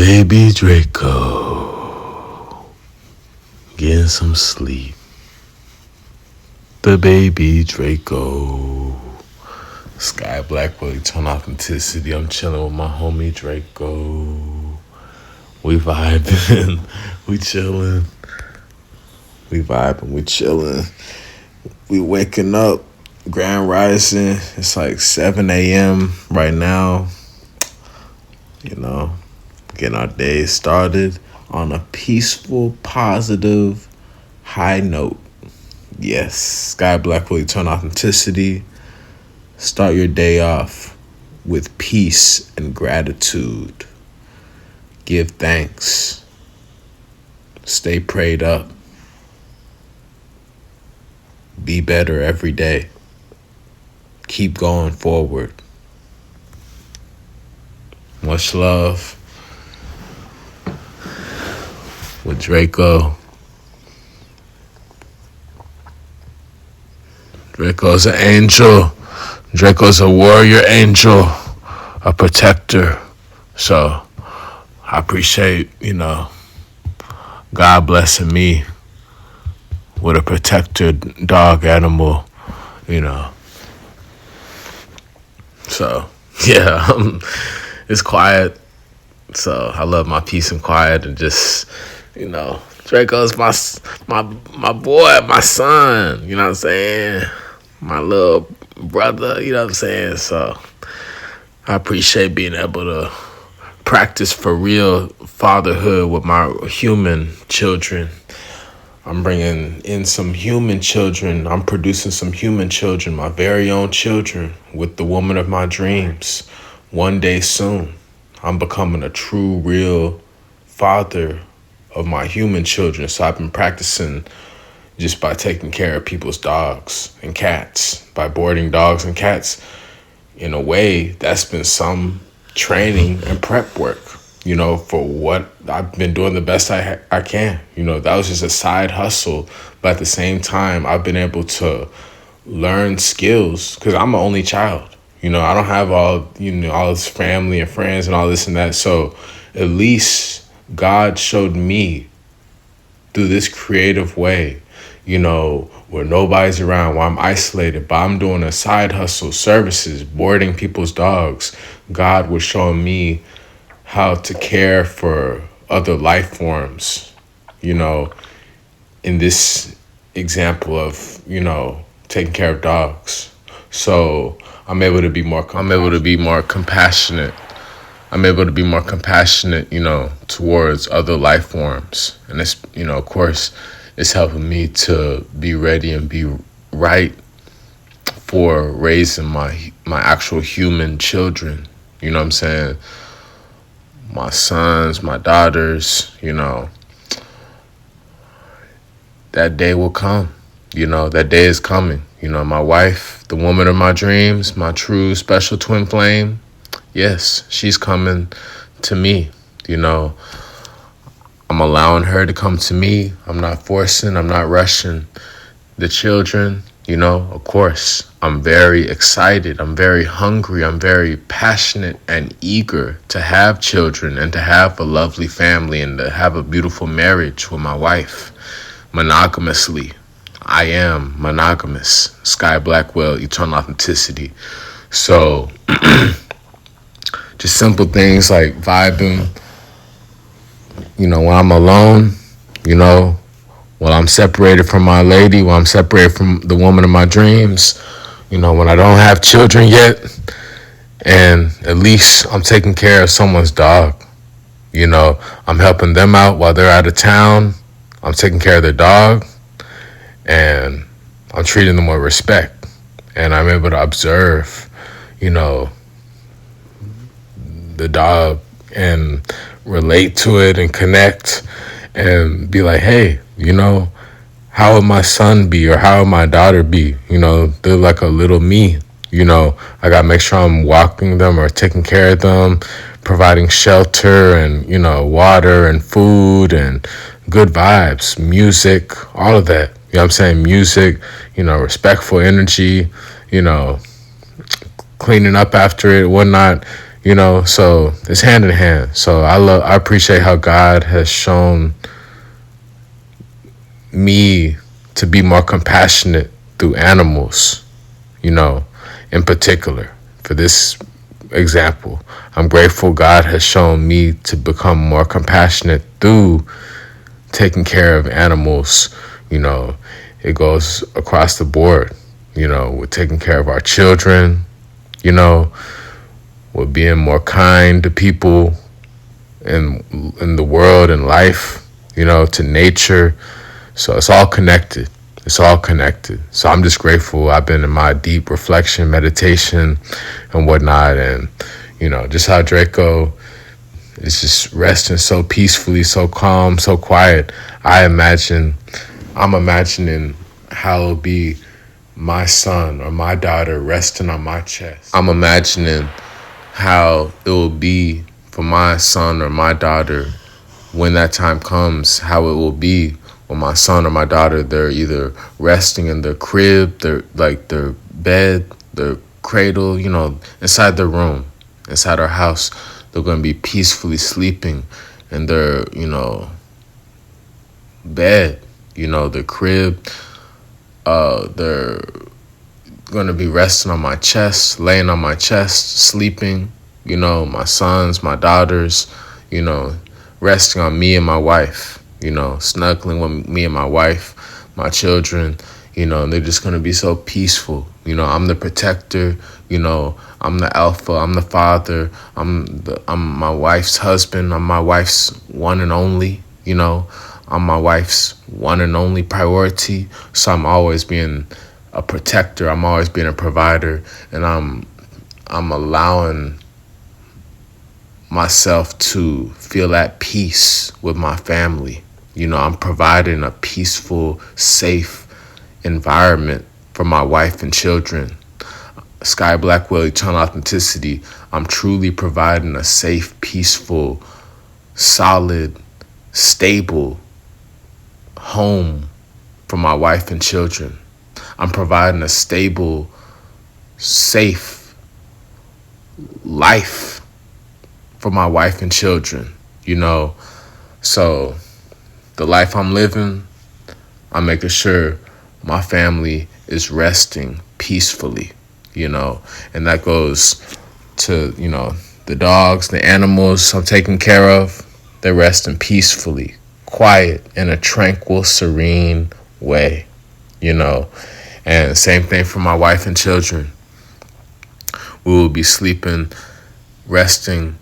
baby Draco getting some sleep. The baby Draco. Sky Blackwell, Eternal Authenticity. I'm chilling with my homie Draco. We vibing. We chilling. We vibing. We chilling. We waking up. Grand rising. It's like 7 a.m. right now. You know, getting our day started on a peaceful, positive, high note. Yes, Sky Blackwell, Eternal Authenticity. Start your day off with peace and gratitude. Give thanks. Stay prayed up. Be better every day. Keep going forward. Much love with Draco. Draco's an angel. Draco's a warrior angel, a protector. So I appreciate, God blessing me with a protected dog animal, So, yeah, it's quiet. So I love my peace and quiet and just, Draco's my boy, my son, you know what I'm saying? My little brother, you know what I'm saying? So I appreciate being able to practice for real fatherhood with my human children. I'm bringing in some human children. I'm producing some human children, my very own children, with the woman of my dreams. One day soon, I'm becoming a true, real father of my human children. So I've been practicing just by taking care of people's dogs and cats, by boarding dogs and cats. In a way, that's been some training and prep work, for what I've been doing the best I can. That was just a side hustle. But at the same time, I've been able to learn skills because I'm an only child. I don't have all this family and friends and all this and that. So at least God showed me through this creative way, where nobody's around, where I'm isolated, but I'm doing a side hustle, services, boarding people's dogs. God was showing me how to care for other life forms, in this example of, taking care of dogs. So I'm able to be more compassionate. I'm able to be more compassionate, towards other life forms. And it's, of course, it's helping me to be ready and be right for raising my actual human children. You know what I'm saying? My sons, my daughters, that day will come. That day is coming. My wife, the woman of my dreams, my true special twin flame, yes, she's coming to me. I'm allowing her to come to me. I'm not forcing, I'm not rushing. The children, of course, I'm very excited. I'm very hungry. I'm very passionate and eager to have children and to have a lovely family and to have a beautiful marriage with my wife. Monogamously. I am monogamous. Sky Blackwell, Eternal Authenticity. So, just simple things like vibing, when I'm alone, when I'm separated from my lady, when I'm separated from the woman of my dreams, when I don't have children yet, and at least I'm taking care of someone's dog. I'm helping them out while they're out of town. I'm taking care of their dog, and I'm treating them with respect. And I'm able to observe, the dog and relate to it and connect and be like, hey, how would my son be or how would my daughter be? They're like a little me. I got to make sure I'm walking them or taking care of them, providing shelter and, water and food and good vibes, music, all of that. You know what I'm saying? Music, respectful energy, cleaning up after it, whatnot. So it's hand in hand. So I appreciate how God has shown me to be more compassionate through animals, in particular. For this example, I'm grateful God has shown me to become more compassionate through taking care of animals. It goes across the board. With taking care of our children, with being more kind to people in the world and life, to nature. So it's all connected. It's all connected. So I'm just grateful. I've been in my deep reflection, meditation, and whatnot, and just how Draco is just resting so peacefully, so calm, so quiet. I'm imagining how it'll be my son or my daughter resting on my chest. I'm imagining how it will be for my son or my daughter when that time comes, how it will be when my son or my daughter, they're either resting in their crib, their bed, their cradle, inside their room, inside our house. They're going to be peacefully sleeping in their, bed, their crib. They're going to be resting on my chest, laying on my chest, sleeping, my sons, my daughters, resting on me and my wife, snuggling with me and my wife, my children, they're just going to be so peaceful. I'm the protector, I'm the alpha, I'm the father, I'm my wife's husband, I'm my wife's one and only, I'm my wife's one and only priority. So I'm always being a protector, I'm always being a provider, and I'm allowing myself to feel at peace with my family. I'm providing a peaceful, safe environment for my wife and children. Sky Blackwell, Eternal Authenticity. I'm truly providing a safe, peaceful, solid, stable home for my wife and children. I'm providing a stable, safe life for my wife and children, So the life I'm living, I'm making sure my family is resting peacefully, and that goes to, the dogs, the animals I'm taking care of. They're resting peacefully, quiet, in a tranquil, serene way, and same thing for my wife and children. We will be sleeping, resting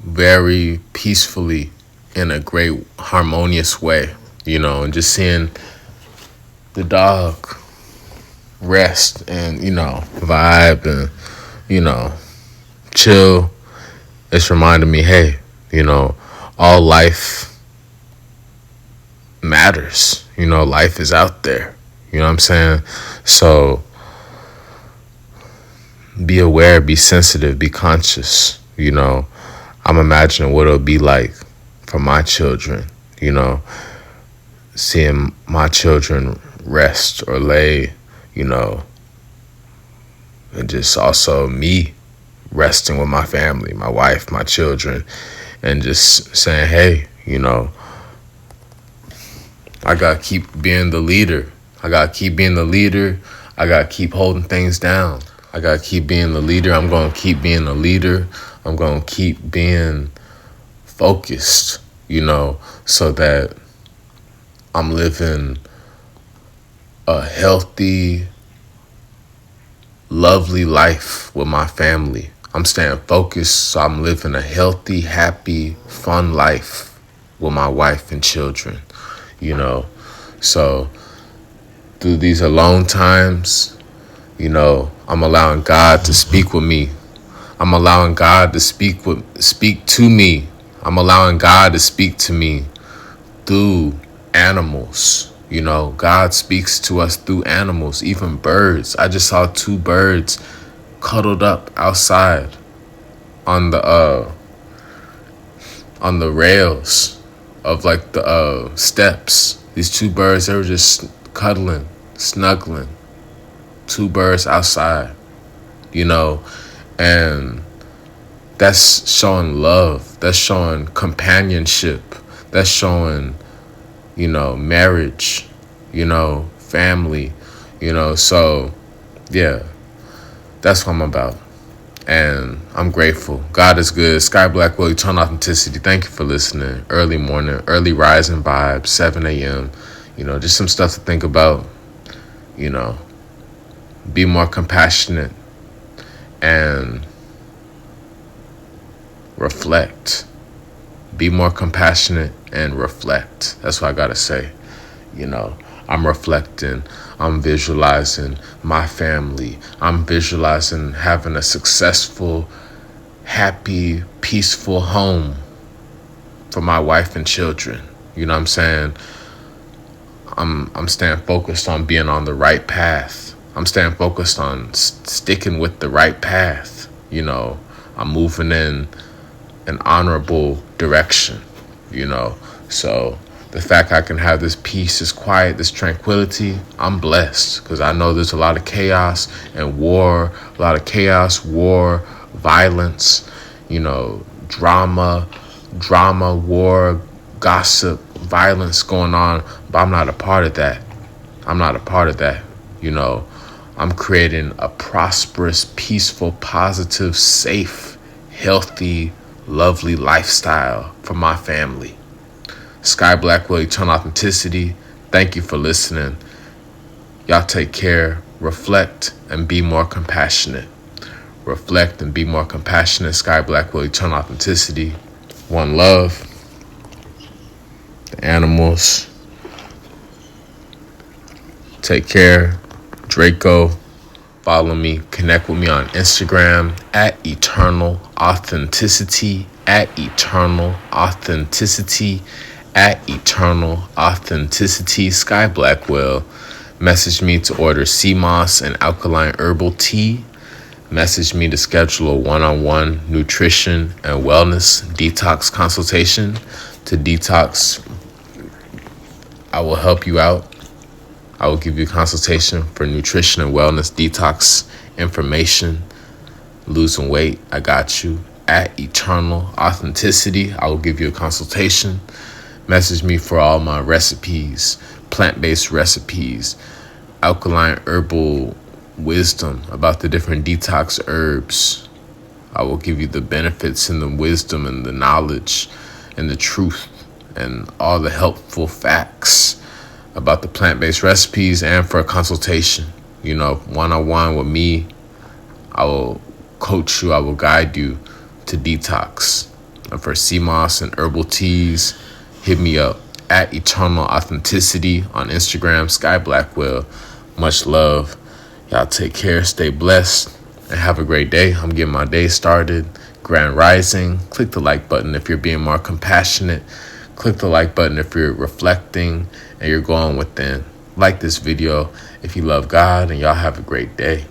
very peacefully in a great harmonious way, and just seeing the dog rest and, vibe and, chill. It's reminding me, hey, all life matters. Life is out there. You know what I'm saying? So be aware, be sensitive, be conscious. I'm imagining what it'll be like for my children, seeing my children rest or lay, and just also me resting with my family, my wife, my children, and just saying, hey, I got to keep being the leader. I got to keep being the leader. I got to keep holding things down. I got to keep being the leader. I'm going to keep being the leader. I'm going to keep being focused, so that I'm living a healthy, lovely life with my family. I'm staying focused, so I'm living a healthy, happy, fun life with my wife and children, So through these alone times, I'm allowing God to speak with me. I'm allowing God to speak to me. I'm allowing God to speak to me through animals. God speaks to us through animals, even birds. I just saw 2 birds cuddled up outside on the rails of like the steps. These 2 birds, they were just cuddling, snuggling. 2 birds outside, and That's showing love. That's showing companionship. That's showing, marriage, family, So, yeah, that's what I'm about. And I'm grateful. God is good. Sky Blackwell, Eternal Authenticity. Thank you for listening. Early morning, early rising vibes, 7 a.m. Just some stuff to think about. Be more compassionate and reflect. Be more compassionate and reflect. That's what I gotta say. I'm reflecting. I'm visualizing my family. I'm visualizing having a successful, happy, peaceful home for my wife and children. You know what I'm saying? I'm staying focused on being on the right path. I'm staying focused on sticking with the right path. I'm moving in an honorable direction, So the fact I can have this peace, this quiet, this tranquility, I'm blessed because I know there's a lot of chaos and war, violence, drama, war, gossip, violence going on, but I'm not a part of that. I'm creating a prosperous, peaceful, positive, safe, healthy, lovely lifestyle for my family. Sky Blackwell, Eternal Authenticity. Thank you for listening. Y'all take care. Reflect and be more compassionate. Reflect and be more compassionate. Sky Blackwell, Eternal Authenticity. One love. The animals. Take care. Draco. Follow me. Connect with me on Instagram at Eternal Authenticity. At Eternal Authenticity. At Eternal Authenticity. Sky Blackwell. Message me to order sea moss and alkaline herbal tea. Message me to schedule a one-on-one nutrition and wellness detox consultation. To detox, I will help you out. I will give you a consultation for nutrition and wellness detox information. Losing weight, I got you. At Eternal Authenticity, I will give you a consultation. Message me for all my recipes, plant-based recipes, alkaline herbal wisdom about the different detox herbs. I will give you the benefits and the wisdom and the knowledge and the truth and all the helpful facts about the plant-based recipes, and for a consultation, one-on-one with me. I will coach you, I will guide you to detox. And for sea moss and herbal teas, hit me up at Eternal Authenticity on Instagram, Sky Blackwell. Much love. Y'all take care, stay blessed, and have a great day. I'm getting my day started. Grand Rising. Click the like button if you're being more compassionate. Click the like button if you're reflecting and you're going within. Like this video if you love God, and y'all have a great day.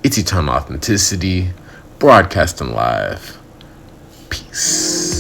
It's Eternal Authenticity, broadcasting live. Peace.